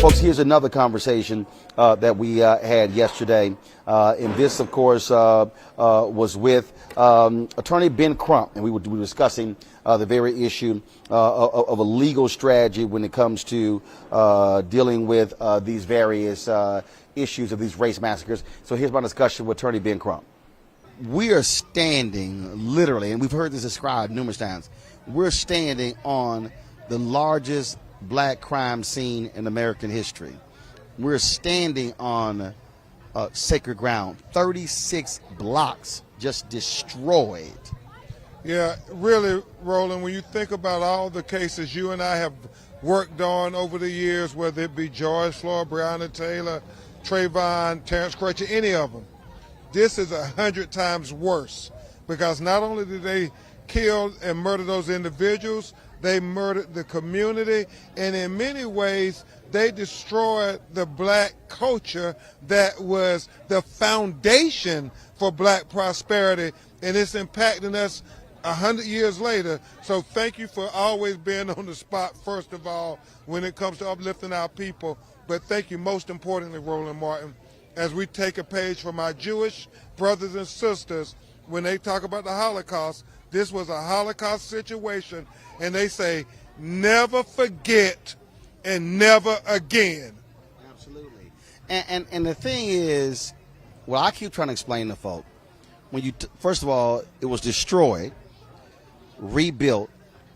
Folks, here's another conversation that we had yesterday. And this, of course, was with Attorney Ben Crump. And we were discussing the very issue of a legal strategy when it comes to dealing with these various issues of these race massacres. So here's my discussion with Attorney Ben Crump. We are standing, literally, and we've heard this described numerous times, we're standing on the largest black crime scene in American history. We're standing on sacred ground. 36 blocks just destroyed. Yeah, really, Roland, when you think about all the cases you and I have worked on over the years, whether it be George Floyd, Breonna Taylor, Trayvon, Terrence Crutcher, any of them, this is 100 times worse, because not only did they kill and murder those individuals, they murdered the community, and in many ways, they destroyed the black culture that was the foundation for black prosperity, and it's impacting us 100 years later. So thank you for always being on the spot, first of all, when it comes to uplifting our people. But thank you most importantly, Roland Martin, as we take a page from our Jewish brothers and sisters, when they talk about the Holocaust, this was a Holocaust situation, and they say, never forget and never again. Absolutely. And the thing is, well, I keep trying to explain to folk, when you, first of all, it was destroyed, rebuilt.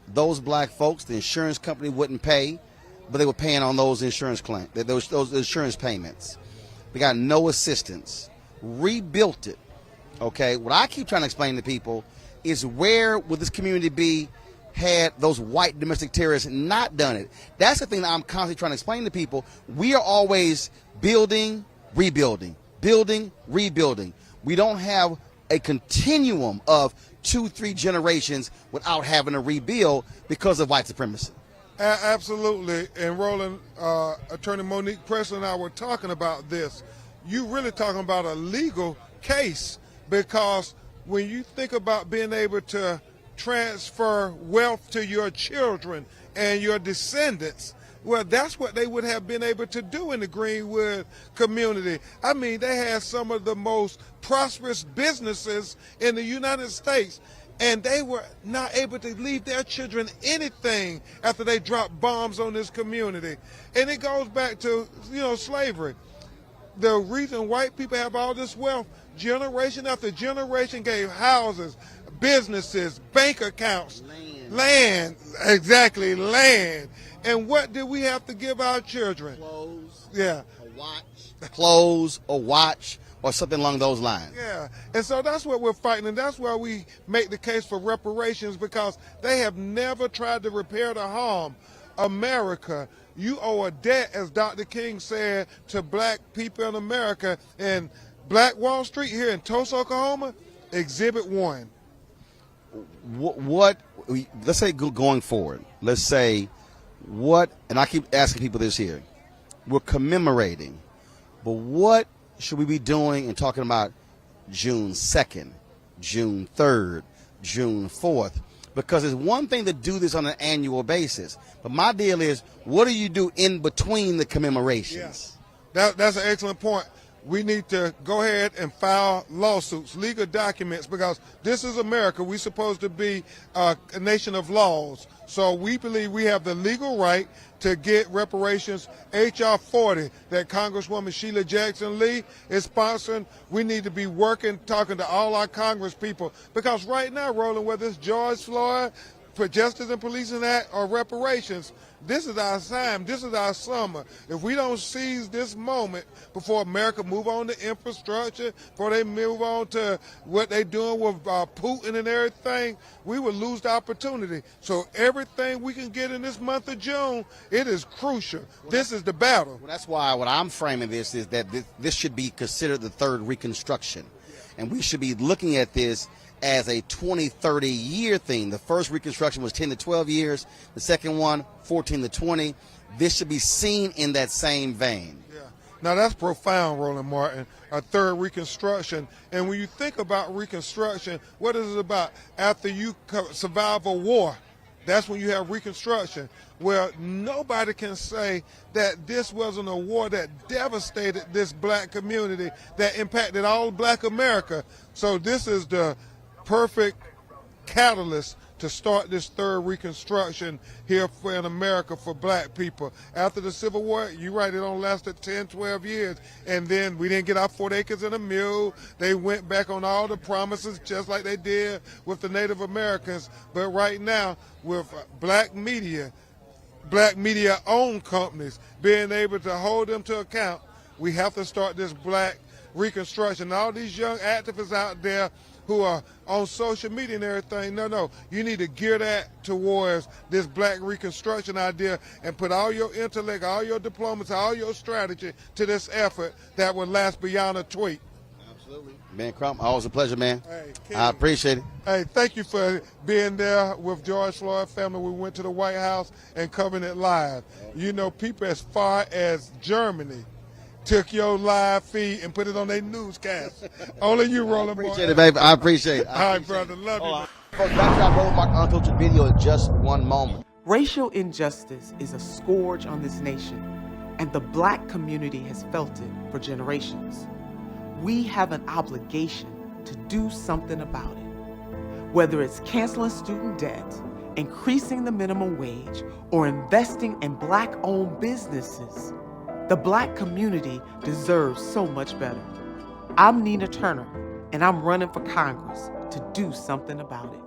Those black folks, the insurance company wouldn't pay, but they were paying on those insurance claims, those insurance payments. They got no assistance. Rebuilt it. Okay, what I keep trying to explain to people is, where would this community be had those white domestic terrorists not done it? That's the thing that I'm constantly trying to explain to people. We are always building, rebuilding, building, rebuilding. We don't have a continuum of 2-3 generations without having to rebuild because of white supremacy. Absolutely. And Roland, Attorney Monique Preston and I were talking about this. You really talking about a legal case, because when you think about being able to transfer wealth to your children and your descendants, well, that's what they would have been able to do in the Greenwood community. I mean, they had some of the most prosperous businesses in the United States, and they were not able to leave their children anything after they dropped bombs on this community. And it goes back to, slavery. The reason white people have all this wealth, generation after generation gave houses, businesses, bank accounts, land, exactly, land. And what did we have to give our children? Clothes, yeah, a watch, clothes, a watch, or something along those lines. Yeah, and so that's what we're fighting, and that's why we make the case for reparations, because they have never tried to repair the harm. America, you owe a debt, as Dr. King said, to black people in America. And Black Wall Street here in Tulsa, Oklahoma, Exhibit 1. What let's say going forward, let's say what, and I keep asking people this here, we're commemorating, but what should we be doing and talking about June 2nd, June 3rd, June 4th? Because it's one thing to do this on an annual basis, but my deal is, what do you do in between the commemorations? Yeah. That's an excellent point. We need to go ahead and file lawsuits, legal documents, because this is America. We're supposed to be a nation of laws. So we believe we have the legal right to get reparations. H.R. 40 that Congresswoman Sheila Jackson Lee is sponsoring. We need to be working, talking to all our Congress people, because right now, Roland, whether it's George Floyd, for Justice and Policing Act, or reparations, this is our time, this is our summer. If we don't seize this moment before America move on to infrastructure, before they move on to what they're doing with Putin and everything, we will lose the opportunity. So everything we can get in this month of June, it is crucial. Well, this is the battle. Well, that's why what I'm framing this is that this should be considered the third reconstruction. And we should be looking at this as a 20, 30-year thing. The first reconstruction was 10 to 12 years. The second one, 14 to 20. This should be seen in that same vein. Yeah. Now, that's profound, Roland Martin, a third reconstruction. And when you think about reconstruction, what is it about? After you survive a war, That's when you have Reconstruction, where nobody can say that this wasn't a war that devastated this black community, that impacted all black America. So this is the perfect catalyst to start this third Reconstruction here in America for black people. After the Civil War, you're right, it only lasted 10, 12 years, and then we didn't get our 4 acres and a mule. They went back on all the promises just like they did with the Native Americans. But right now, with black media-owned companies being able to hold them to account, we have to start this black Reconstruction. All these young activists out there who are on social media and everything, no, you need to gear that towards this black Reconstruction idea and put all your intellect, all your diplomacy, all your strategy to this effort that will last beyond a tweet. Absolutely. Ben Crump, always a pleasure, man. Hey, I appreciate it. Hey, thank you for being there with George Floyd family. We went to the White House and covering it live. You know, people as far as Germany took your live feed and put it on their newscast. Only you, Roland Martin. Appreciate it, baby. I appreciate it. All right, brother. Love you. Folks, back to our Roland Martin Unfiltered video in just one moment. Racial injustice is a scourge on this nation, and the black community has felt it for generations. We have an obligation to do something about it. Whether it's canceling student debt, increasing the minimum wage, or investing in black-owned businesses, the black community deserves so much better. I'm Nina Turner, and I'm running for Congress to do something about it.